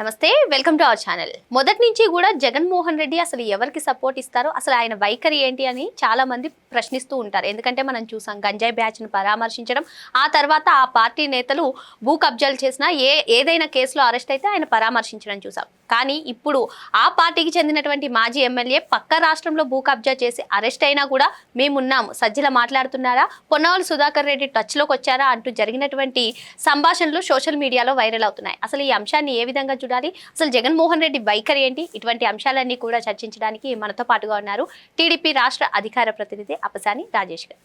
నమస్తే, welcome to our channel. మొదటి నుంచి కూడా జగన్మోహన్ రెడ్డి అసలు ఎవరికి సపోర్ట్ ఇస్తారో, అసలు ఆయన వైఖరి ఏంటి అని చాలా మంది ప్రశ్నిస్తూ ఉంటారు. ఎందుకంటే మనం చూసాం గంజాయి బ్యాచ్ను పరామర్శించడం, ఆ తర్వాత ఆ పార్టీ నేతలు భూ కబ్జాలు చేసిన ఏదైనా కేసులో అరెస్ట్ అయితే ఆయన పరామర్శించడం చూసాం. కానీ ఇప్పుడు ఆ పార్టీకి చెందినటువంటి మాజీ ఎమ్మెల్యే పక్క రాష్ట్రంలో భూ కబ్జా చేసి అరెస్ట్ అయినా కూడా మేమున్నాం, సజ్జల మాట్లాడుతున్నారా, పొన్నవల్ సుధాకర్ రెడ్డి టచ్లోకి వచ్చారా అంటూ జరిగినటువంటి సంభాషణలు సోషల్ మీడియాలో వైరల్ అవుతున్నాయి. అసలు ఈ అంశాన్ని ఏ విధంగా చూడాలి, అసలు జగన్మోహన్ రెడ్డి వైఖరి ఏంటి, ఇటువంటి అంశాలన్నీ కూడా చర్చించడానికి మనతో పాటుగా ఉన్నారు టీడీపీ రాష్ట్ర అధికార ప్రతినిధి అప్పసాని రాజేష్ గారు.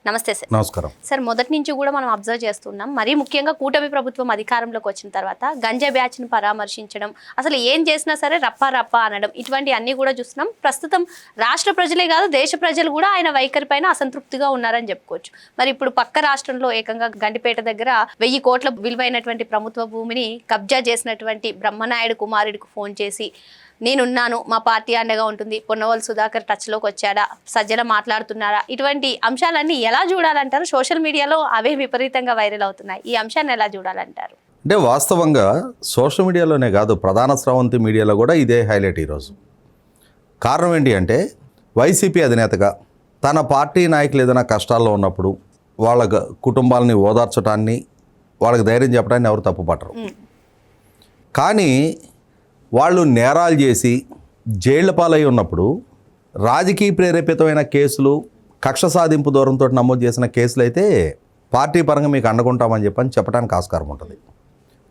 నమస్తే సార్. నమస్కారం సార్. మొదటి నుంచి కూడా మనం అబ్జర్వ్ చేస్తున్నాం, మరీ ముఖ్యంగా కూటమి ప్రభుత్వం అధికారంలోకి వచ్చిన తర్వాత గంజా బ్యాచ్ను పరామర్శించడం, అసలు ఏం చేసినా సరే రప్ప అనడం, ఇటువంటి అన్నీ కూడా చూస్తున్నాం. ప్రస్తుతం రాష్ట్ర ప్రజలే కాదు, దేశ ప్రజలు కూడా ఆయన వైఖరి పైన అసంతృప్తిగా ఉన్నారని చెప్పుకోవచ్చు. మరి ఇప్పుడు పక్క రాష్ట్రంలో ఏకంగా గండిపేట దగ్గర 1000 కోట్ల విలువైనటువంటి ప్రభుత్వ భూమిని కబ్జా చేసినటువంటి బ్రహ్మనాయుడు కుమారుడికి ఫోన్ చేసి నేనున్నాను, మా పార్టీ అండగా ఉంటుంది, పొన్నవల్ సుధాకర్ టచ్లోకి వచ్చాడా, సజ్జల మాట్లాడుతున్నారా, ఇటువంటి అంశాలన్నీ ఎలా చూడాలంటారు? సోషల్ మీడియాలో అవే విపరీతంగా వైరల్ అవుతున్నాయి. ఈ అంశాన్ని ఎలా చూడాలంటారు? అంటే వాస్తవంగా సోషల్ మీడియాలోనే కాదు, ప్రధాన స్రవంతి మీడియాలో కూడా ఇదే హైలైట్ ఈరోజు. కారణం ఏంటి అంటే, వైసీపీ అధినేతగా తన పార్టీ నాయకులు ఏదైనా కష్టాల్లో ఉన్నప్పుడు వాళ్ళ కుటుంబాలని ఓదార్చడాన్ని, వాళ్ళకి ధైర్యం చెప్పడాన్ని ఎవరు తప్పుపట్టరు. కానీ వాళ్ళు నేరాలు చేసి జైళ్ల పాలై ఉన్నప్పుడు రాజకీయ ప్రేరేపితమైన కేసులు, కక్ష సాధింపు దూరంతో నమోదు చేసిన కేసులు అయితే పార్టీ పరంగా మీకు అండకుంటామని చెప్పడానికి ఆస్కారం ఉంటుంది.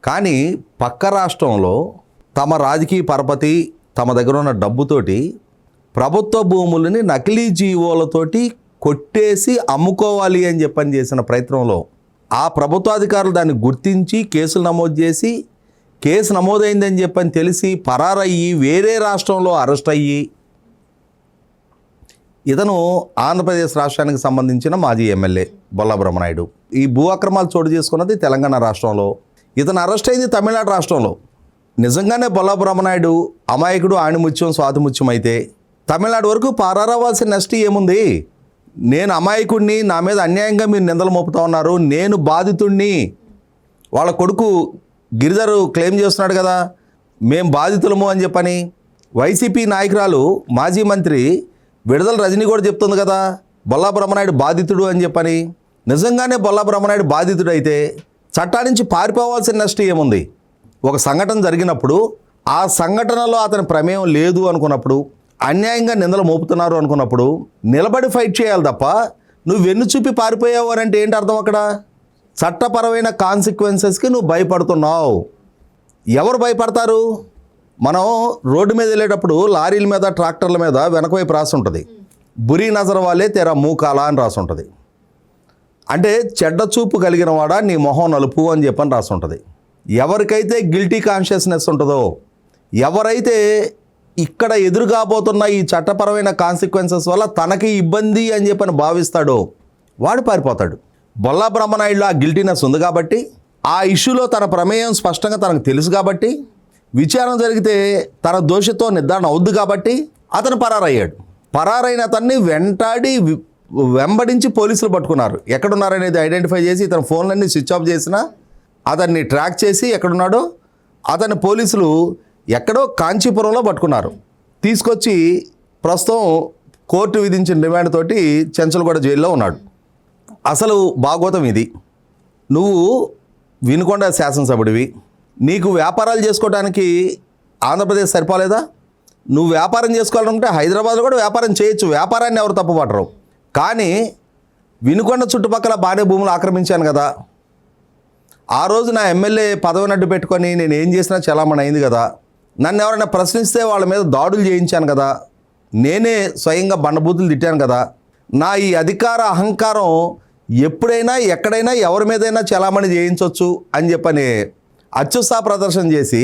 కానీ పక్క రాష్ట్రంలో తమ రాజకీయ పరపతి, తమ దగ్గర ఉన్న డబ్బుతోటి ప్రభుత్వ భూములని నకిలీ జీవోలతోటి కొట్టేసి అమ్ముకోవాలి అని చేసిన ప్రయత్నంలో ఆ ప్రభుత్వాధికారులు దాన్ని గుర్తించి కేసులు నమోదు చేసి, కేసు నమోదైందని తెలిసి పరారయ్యి వేరే రాష్ట్రంలో అరెస్ట్ అయ్యి, ఇతను ఆంధ్రప్రదేశ్ రాష్ట్రానికి సంబంధించిన మాజీ ఎమ్మెల్యే బొల్లా బ్రహ్మనాయుడు. ఈ భూ అక్రమాలు చోటు చేసుకున్నది తెలంగాణ రాష్ట్రంలో, ఇతను అరెస్ట్ అయింది తమిళనాడు రాష్ట్రంలో. నిజంగానే బొల్లా బ్రహ్మనాయుడు అమాయకుడు, ఆణిముత్యం స్వాతిముత్యం అయితే తమిళనాడు వరకు పారారవ్వాల్సిన నెక్స్ట్ ఏముంది? నేను అమాయకుడిని, నా మీద అన్యాయంగా మీరు నిందలు మోపుతా ఉన్నారు, నేను బాధితుడిని. వాళ్ళ కొడుకు గిరిధర్ క్లెయిమ్ చేస్తున్నాడు కదా, మేం బాధితులము అని వైసీపీ నాయకురాలు మాజీ మంత్రి విడుదల రజనీ కూడా చెప్తుంది కదా, బొల్లా బ్రహ్మనాయుడు బాధితుడు అని నిజంగానే బొల్లా బ్రహ్మనాయుడు బాధితుడు అయితే చట్టా నుంచి పారిపోవాల్సిన నెక్స్ట్ ఏముంది? ఒక సంఘటన జరిగినప్పుడు ఆ సంఘటనలో అతని ప్రమేయం లేదు అనుకున్నప్పుడు, అన్యాయంగా నిందలు మోపుతున్నారు అనుకున్నప్పుడు నిలబడి ఫైట్ చేయాలి తప్ప, నువ్వు వెన్ను చూపి పారిపోయావు అని అంటే ఏంటి అర్థం? అక్కడ చట్టపరమైన కాన్సిక్వెన్సెస్కి నువ్వు భయపడుతున్నావు. ఎవరు భయపడతారు? మనం రోడ్డు మీద వెళ్ళేటప్పుడు లారీల మీద, ట్రాక్టర్ల మీద వెనక వైపు రాసి ఉంటుంది, బురీ నజర్ వాళ్ళే తెరా మూకాలా అని రాసి ఉంటుంది. అంటే చెడ్డ చూపు కలిగిన వాడా నీ మొహం నలుపు అని రాసి ఉంటుంది. ఎవరికైతే గిల్టీ కాన్షియస్నెస్ ఉంటుందో, ఎవరైతే ఇక్కడ ఎదురుగాబోతున్న ఈ చట్టపరమైన కాన్సిక్వెన్సెస్ వల్ల తనకి ఇబ్బంది అని భావిస్తాడో వాడు పారిపోతాడు. బొల్లా బ్రహ్మనాయుడులో ఆ గిల్టీనెస్ ఉంది కాబట్టి, ఆ ఇష్యూలో తన ప్రమేయం స్పష్టంగా తనకు తెలుసు కాబట్టి, విచారణ జరిగితే తన దోషితో నిర్ధారణ అవుద్ది కాబట్టి అతను పరారయ్యాడు. పరారైన అతన్ని వెంబడించి పోలీసులు పట్టుకున్నారు. ఎక్కడున్నారనేది ఐడెంటిఫై చేసి ఇతని ఫోన్లన్నీ స్విచ్ ఆఫ్ చేసినా అతన్ని ట్రాక్ చేసి ఎక్కడున్నాడో అతన్ని పోలీసులు ఎక్కడో కాంచీపురంలో పట్టుకున్నారు. తీసుకొచ్చి ప్రస్తుతం కోర్టు విధించిన రిమాండ్ తోటి చెంచల్గూడ జైల్లో ఉన్నాడు. అసలు భాగవతం ఇది. నువ్వు వినుకొండ శాసనసభ్యుడివి, నీకు వ్యాపారాలు చేసుకోవడానికి ఆంధ్రప్రదేశ్ సరిపోలేదా? నువ్వు వ్యాపారం చేసుకోవాలంటే హైదరాబాద్లో కూడా వ్యాపారం చేయొచ్చు, వ్యాపారాన్ని ఎవరు తప్పుపట్టరు. కానీ వినుకొండ చుట్టుపక్కల బాగానే భూములు ఆక్రమించాను కదా, ఆ రోజు నా ఎమ్మెల్యే పదవిని అడ్డు పెట్టుకొని నేను ఏం చేసినా చలామణి అయింది కదా, నన్ను ఎవరైనా ప్రశ్నిస్తే వాళ్ళ మీద దాడులు చేయించాను కదా, నేనే స్వయంగా బండబూతులు తిట్టాను కదా, నా ఈ అధికార అహంకారం ఎప్పుడైనా ఎక్కడైనా ఎవరి మీదైనా చలామణి చేయించవచ్చు అని అత్యుత్సాహ ప్రదర్శన చేసి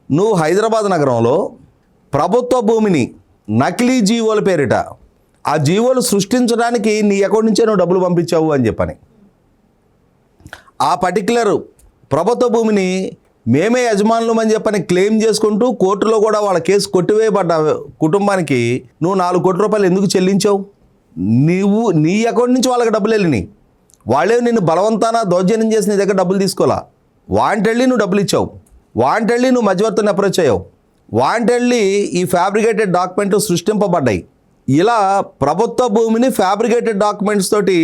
నువ్వు హైదరాబాద్ నగరంలో ప్రభుత్వ భూమిని నకిలీ జీవోల పేరిట ఆ జీవోలు సృష్టించడానికి నీ అకౌంట్ నుంచే నువ్వు డబ్బులు పంపించావు అని ఆ పర్టికులర్ ప్రభుత్వ భూమిని మేమే యజమానులం అని క్లెయిమ్ చేసుకుంటూ కోర్టులో కూడా వాళ్ళ కేసు కొట్టివేయబడ్డ కుటుంబానికి నువ్వు 4 కోట్ల రూపాయలు ఎందుకు చెల్లించావు? నీ అకౌంట్ నుంచి వాళ్ళకి డబ్బులు వెళ్ళినాయి. వాళ్ళే నిన్ను బలవంతాన దౌర్జన్యం చేసి నీ దగ్గర డబ్బులు తీసుకోవాలా, వాంటెళ్ళి నువ్వు డబ్బులు ఇచ్చావు. వాంటెళ్ళి నువ్వు మధ్యవర్తిని అప్రోచ్ అయ్యావు, వాంటెళ్ళి ఈ ఫ్యాబ్రికేటెడ్ డాక్యుమెంట్లు సృష్టింపబడ్డాయి. ఇలా ప్రభుత్వ భూమిని ఫ్యాబ్రికేటెడ్ డాక్యుమెంట్స్ తోటి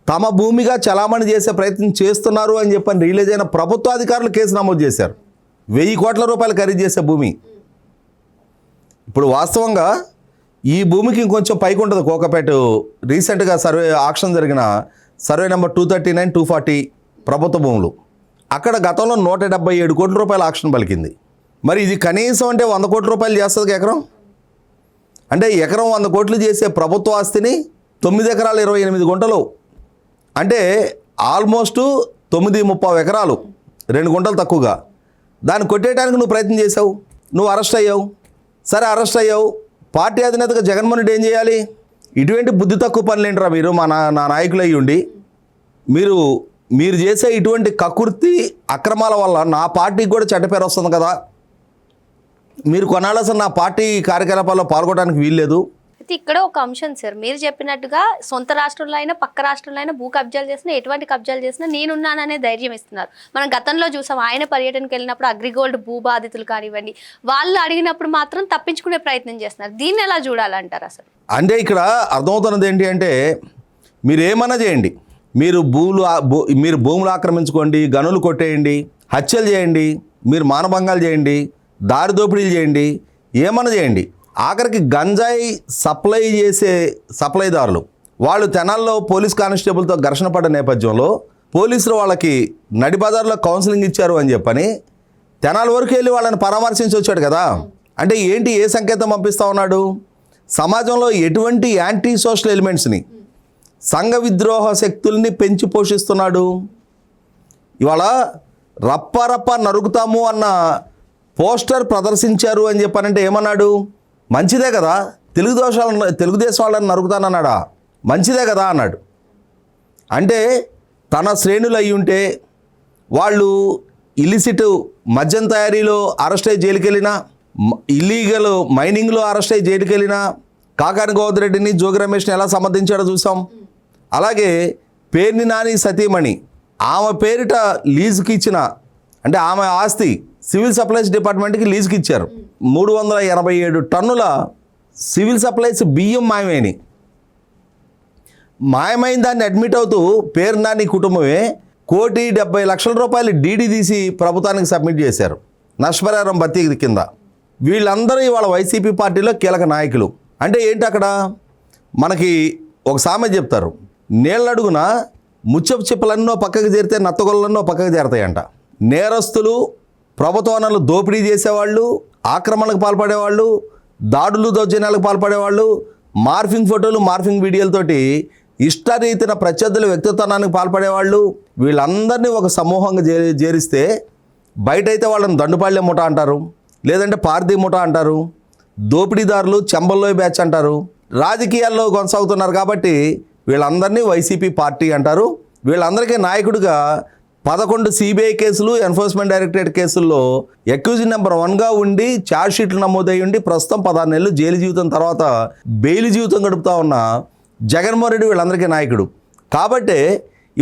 తమ భూమిగా చలామణి చేసే ప్రయత్నం చేస్తున్నారు అని చెప్పని రిలీజ్ అయిన ప్రభుత్వ అధికారులు కేసు నమోదు చేశారు. 1000 కోట్ల రూపాయలు ఖరీదు చేసే భూమి. ఇప్పుడు వాస్తవంగా ఈ భూమికి ఇంకొంచెం పైకి ఉంటుంది. కోకపేట రీసెంట్గా ఆక్షన్ జరిగిన సర్వే నెంబర్ 239, 240 ప్రభుత్వ భూములు, అక్కడ గతంలో 177 కోట్ల రూపాయల ఆక్షన్ పలికింది. మరి ఇది కనీసం అంటే 100 కోట్ల రూపాయలు చేస్తుంది ఎకరం. అంటే ఎకరం 100 కోట్లు చేసే ప్రభుత్వ ఆస్తిని 9 ఎకరాలు 28 గుంటలు, అంటే ఆల్మోస్ట్ 9:30 ఎకరాలు, 2 గుంటలు తక్కువగా, దాన్ని కొట్టేయడానికి నువ్వు ప్రయత్నం చేసావు. నువ్వు అరెస్ట్ అయ్యావు. సరే అరెస్ట్ అయ్యావు, పార్టీ అధినేతగా జగన్మోహన్ రెడ్డి ఏం చేయాలి? ఇటువంటి బుద్ధి తక్కువ పనులు ఏంట్రా మీరు, నా నాయకులు అయ్యి ఉండి మీరు చేసే ఇటువంటి కకుర్తి అక్రమాల వల్ల నా పార్టీకి కూడా చెడ్డ పేరు వస్తుంది కదా. మీరు కొన్నాళ్ళు అసలు నా పార్టీ కార్యకలాపాల్లో పాల్గొనడానికి వీల్లేదు. అయితే ఇక్కడ ఒక అంశం సార్, మీరు చెప్పినట్టుగా సొంత రాష్ట్రంలో అయినా పక్క రాష్ట్రంలో అయినా భూ కబ్జాలు చేసినా, ఎటువంటి కబ్జాలు చేసినా నేనున్నాననే ధైర్యం ఇస్తున్నారు. మనం గతంలో చూసాం, ఆయన పర్యటనకు వెళ్ళినప్పుడు అగ్రిగోల్డ్ భూ బాధితులు కానివ్వండి, వాళ్ళు అడిగినప్పుడు మాత్రం తప్పించుకునే ప్రయత్నం చేస్తున్నారు. దీన్ని ఎలా చూడాలంటారు అసలు? అంటే ఇక్కడ అర్థమవుతున్నది ఏంటి అంటే, మీరు ఏమన్నా చేయండి, మీరు భూములు ఆక్రమించుకోండి, గనులు కొట్టేయండి, హత్యలు చేయండి, మీరు మానభంగాలు చేయండి, దారి దోపిడీలు చేయండి, ఏమన్నా చేయండి, ఆఖరికి గంజాయి సప్లై చేసే సప్లైదారులు వాళ్ళు తెనాల్లో పోలీస్ కానిస్టేబుల్తో ఘర్షణ పడ్డ నేపథ్యంలో పోలీసులు వాళ్ళకి నడి బజార్లో కౌన్సిలింగ్ ఇచ్చారు అని చెప్పని తెనాల వరకు వెళ్ళి వాళ్ళని పరామర్శించి వచ్చాడు కదా. అంటే ఏంటి, ఏ సంకేతం పంపిస్తూ ఉన్నాడు? సమాజంలో ఎటువంటి యాంటీ సోషల్ ఎలిమెంట్స్ని, సంఘ విద్రోహ శక్తుల్ని పెంచి పోషిస్తున్నాడు. ఇవాళ రప్ప నరుకుతాము అన్న పోస్టర్ ప్రదర్శించారు అని చెప్పానంటే ఏమన్నాడు? మంచిదే కదా, తెలుగుదేశం వాళ్ళని నరుకుతానన్నాడా? మంచిదే కదా అన్నాడు. అంటే తన శ్రేణులు అయి ఉంటే వాళ్ళు ఇలిసిట్ మద్యం తయారీలో అరెస్ట్ అయ్యి జైలుకి వెళ్ళినా, ఇల్లీగల్ మైనింగ్లో అరెస్ట్ అయ్యి జైలుకి వెళ్ళినా, కాకాని గోవర్ధరెడ్డిని, జోగి రమేష్ని ఎలా సమర్థించాడో చూసాం. అలాగే పేర్ని నాని సతీమణి, ఆమె పేరిట లీజుకి ఇచ్చిన, అంటే ఆమె ఆస్తి సివిల్ సప్లైస్ డిపార్ట్మెంట్కి లీజుకి ఇచ్చారు. 387 టన్నుల సివిల్ సప్లైస్ బియ్యం మాయమైన దాన్ని అడ్మిట్ అవుతూ పేరు నాని కుటుంబమే 1,70,00,000 రూపాయలు డీడీ తీసి ప్రభుత్వానికి సబ్మిట్ చేశారు నష్టపరిహారం భర్తీ కింద. వీళ్ళందరూ ఇవాళ వైసీపీ పార్టీలో కీలక నాయకులు. అంటే ఏంటి, అక్కడ మనకి ఒక సామెత చెప్తారు, నీళ్ళడుగున ముచ్చపు చిప్పలన్నో పక్కకు చేరితే నత్తగొల్లన్నో పక్కకు చేరతాయంట. నేరస్తులు, ప్రభుత్వ వనరులు దోపిడీ చేసేవాళ్ళు, ఆక్రమణకు పాల్పడేవాళ్ళు, దాడులు దౌర్జన్యాలకు పాల్పడేవాళ్ళు, మార్ఫింగ్ ఫోటోలు మార్ఫింగ్ వీడియోలతోటి ఇష్టరీతిన ప్రత్యర్థుల వ్యక్తిత్వానికి పాల్పడేవాళ్ళు, వీళ్ళందరినీ ఒక సమూహంగా చేరిస్తే బయట అయితే వాళ్ళని దండుపాళ్య ముఠ అంటారు, లేదంటే పార్దీ ముఠ అంటారు, దోపిడీదారులు, చెంబల్లోయ బ్యాచ్ అంటారు. రాజకీయాల్లో కొనసాగుతున్నారు కాబట్టి వీళ్ళందరినీ వైసీపీ పార్టీ అంటారు. వీళ్ళందరికీ నాయకుడిగా 11 సిబిఐ కేసులు, ఎన్ఫోర్స్మెంట్ డైరెక్టరేట్ కేసుల్లో అక్యూజ్డ్ నెంబర్ 1గా ఉండి ఛార్జ్షీట్లు నమోదై ఉండి ప్రస్తుతం 16 నెలలు జైలు జీవితం తర్వాత బెయిల్ జీవితం గడుపుతా ఉన్న జగన్మోహన్ రెడ్డి వీళ్ళందరికీ నాయకుడు. కాబట్టే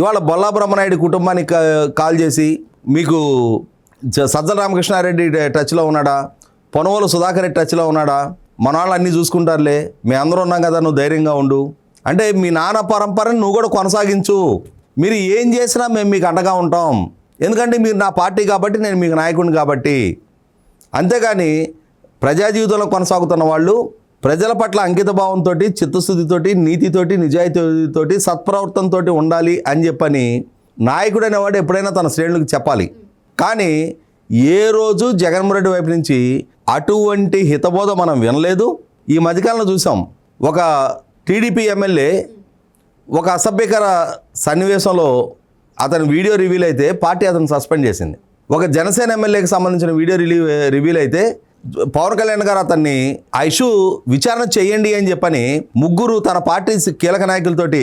ఇవాళ బొల్లా బ్రహ్మనాయుడు కుటుంబానికి కాల్ చేసి, మీకు సజ్జల రామకృష్ణారెడ్డి టచ్లో ఉన్నాడా, పొనవోలు సుధాకర్ రెడ్డి టచ్లో ఉన్నాడా, మన వాళ్ళు అన్నీ చూసుకుంటారులే, మేము అందరూ ఉన్నాం కదా, నువ్వు ధైర్యంగా ఉండు, అంటే మీ నాన్న పరంపరని నువ్వు కూడా కొనసాగించు, మీరు ఏం చేసినా మేము మీకు అండగా ఉంటాం, ఎందుకంటే మీరు నా పార్టీ కాబట్టి, నేను మీకు నాయకుడిని కాబట్టి. అంతేగాని ప్రజా జీవితంలో కొనసాగుతున్న వాళ్ళు ప్రజల పట్ల అంకిత భావంతో, చిత్తశుద్ధితోటి, నీతితోటి, నిజాయితీతోటి, సత్ప్రవర్తనతో ఉండాలి అని చెప్పని నాయకుడు అనేవాడు ఎప్పుడైనా తన శ్రేణులకు చెప్పాలి. కానీ ఏ రోజు జగన్మోహన్ రెడ్డి వైపు నుంచి అటువంటి హితబోధ మనం వినలేదు. ఈ మధ్యకాలంలో చూసాం, ఒక టీడీపీ ఎమ్మెల్యే ఒక అసభ్యకర సన్నివేశంలో అతని వీడియో రివీల్ అయితే పార్టీ అతను సస్పెండ్ చేసింది. ఒక జనసేన ఎమ్మెల్యేకి సంబంధించిన వీడియో రివీల్ అయితే పవన్ కళ్యాణ్ గారు అతన్ని ఆ ఇష్యూ విచారణ చేయండి అని చెప్పని ముగ్గురు తన పార్టీ కీలక నాయకులతోటి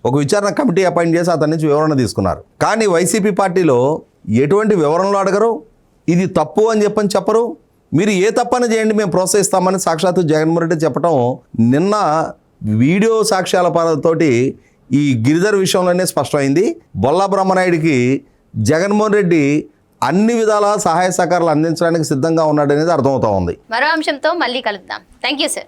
ఒక విచారణ కమిటీ అపాయింట్ చేసి అతని నుంచి వివరణ తీసుకున్నారు. కానీ వైసీపీ పార్టీలో ఎటువంటి వివరణలు అడగరు, ఇది తప్పు అని చెప్పరు. మీరు ఏ తప్పని చేయండి మేము ప్రోత్సహిస్తామని సాక్షాత్తు జగన్మోహన్ రెడ్డి చెప్పడం నిన్న వీడియో సాక్ష్యాల తోటి ఈ గిరిధర్ విషయంలోనే స్పష్టమైంది. బొల్లా బ్రహ్మనాయుడికి జగన్మోహన్ రెడ్డి అన్ని విధాల సహాయ సహకారాలు అందించడానికి సిద్ధంగా ఉన్నాడు అనేది అర్థమవుతా ఉంది. మరో అంశంతో మళ్ళీ కలుద్దాం. Thank you sir.